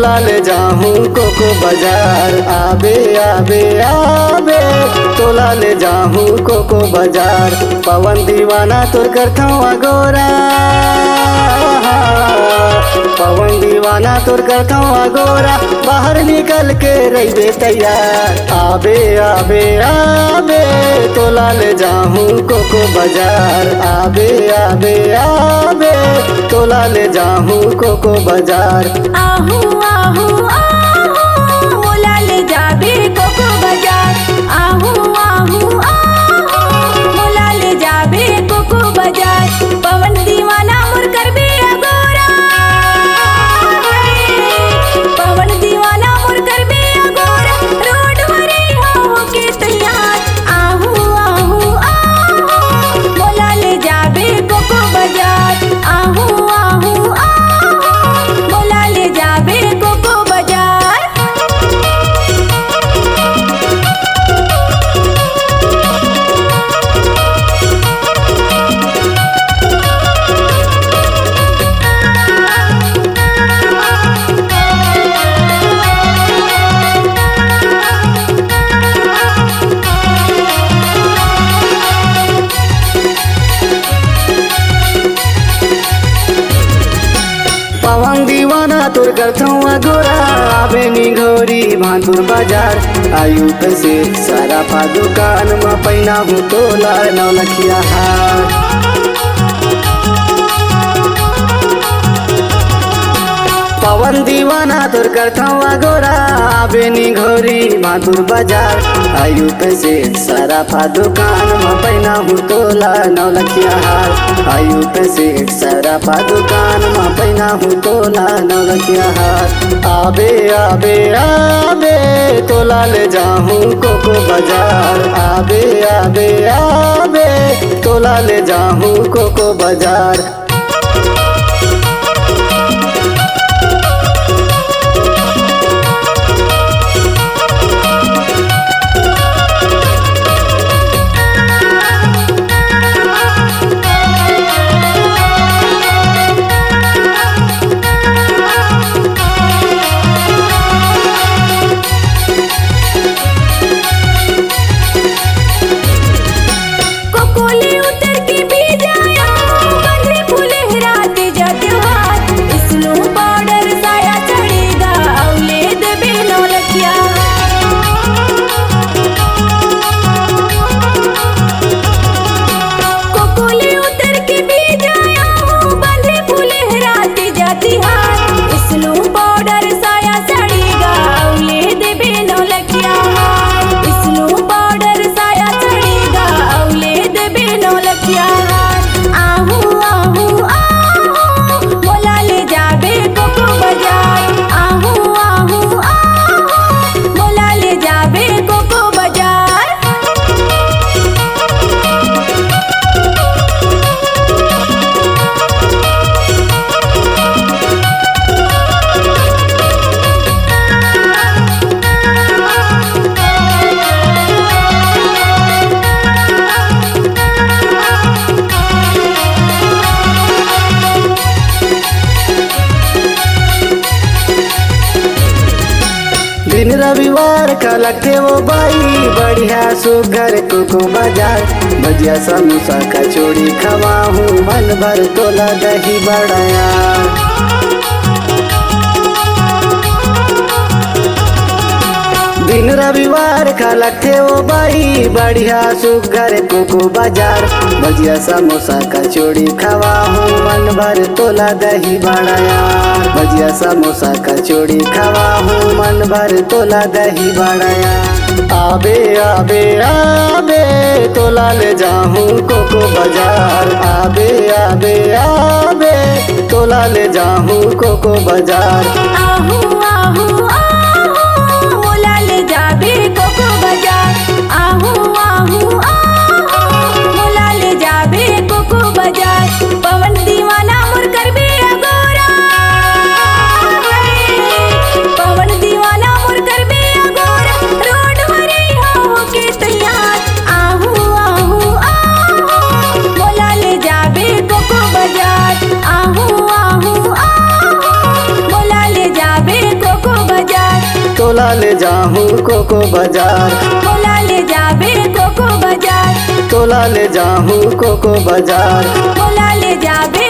तोला ले जाहूँ कोको बाजार। आबे आबे आबे तोला ले जाहूँ कोको बाजार। पवन दीवाना तोर करथवा गोरा, पवन दीवाना तोर करथवा गोरा। बाहर निकल के रहिबे तैयार। आबे आबे आबे तोला ले जाहूँ कोको बाजार। आबे आबे आबे तोला ले जाहूँ कोको बाजार। आहू आहू आहू मोला ले जाबे कोको बाजार। आहू आहू आहू मोला ले जाबे कोको बाजार। पवन दीवाना मोर करबे अगोरा, पवन दीवाना मोर करबे अगोरा। रोड मरे हो के तैयार। आहू आहू आहू मोला ले जाबे कोको बाजार। आहू आहू आहू मोला ले जाबे कोको बाजार। पवन दीवाना तोर करथवा गोरा। आबे निघोरी भानपुर बाजार। आयु से सारा पा दुकान में पैना हूँ तोला नौलखिया हार। पवन दीवाना तोर करथवा गोरा। आबे निघोरी भानपुर बाजार। आयु से सारा पा दुकान में पैना हूँ तोला नौलखिया हार। आयु से सारा पा दुकान में पैना हूँ तोला नौलखिया हार। आबे आबे आबे तोला ले जाहूँ कोको बाजार। आबे आबे आबे तोला ले जाहूँ कोको बाजार। कोकोले उतर के भी जाया, बंधे फूले हराते जाते हाथ। स्नो पाउडर साया चढ़ेगा, औले देबे नौलखिया। कोकोले उतर के भी जाया, बंधे फूले हराते जाती हाथ। स्नो पाउडर साया चढ़ेगा, औले देबे नौलखिया। स्नो पाउडर साया चढ़ेगा, औले देबे नौलखिया। आहू आहू आहू मोला ले जाबे कोको बाजार। आहू आहू आहू मोला ले जाबे कोको बाजार। दिन रविवार का लगते वो बाई। बढ़िया सुघर कोको बाजार। भजिया समोसा कचौड़ी खवा हूँ, मन भर तोला दही बड़ाया। दिन रविवार का लगते वो बाई। बढ़िया सुघर कोको बाजार। भजिया समोसा कचौड़ी खवा हूँ, मन भर तोला दही बड़ाया। भजिया समोसा कचौड़ी खवा हूँ, मन भर तोला दही बड़ाया। आबे आबे आबे तोला ले जाहूँ कोको बाजार। आबे आबे आबे तोला ले जाहूँ कोको बाजार। आहू आहू आहू मोला ले जाबे कोको बाजार। आहू आहू आहू मोला ले जाबे कोको बाजार। पवन दीवाना मोर करबे अगोरा, पवन दीवाना मोर करबे अगोरा। रोड मरे हो के तैयार। आहू आहू आहू मोला ले जाबे कोको बाजार। आहू आहू आहू मोला ले जाबे तोला ले जाहूँ कोको बाजार, तोला ले जाबे कोको बाजार, तोला ले जाहूँ कोको बाजार, तोला ले जाबे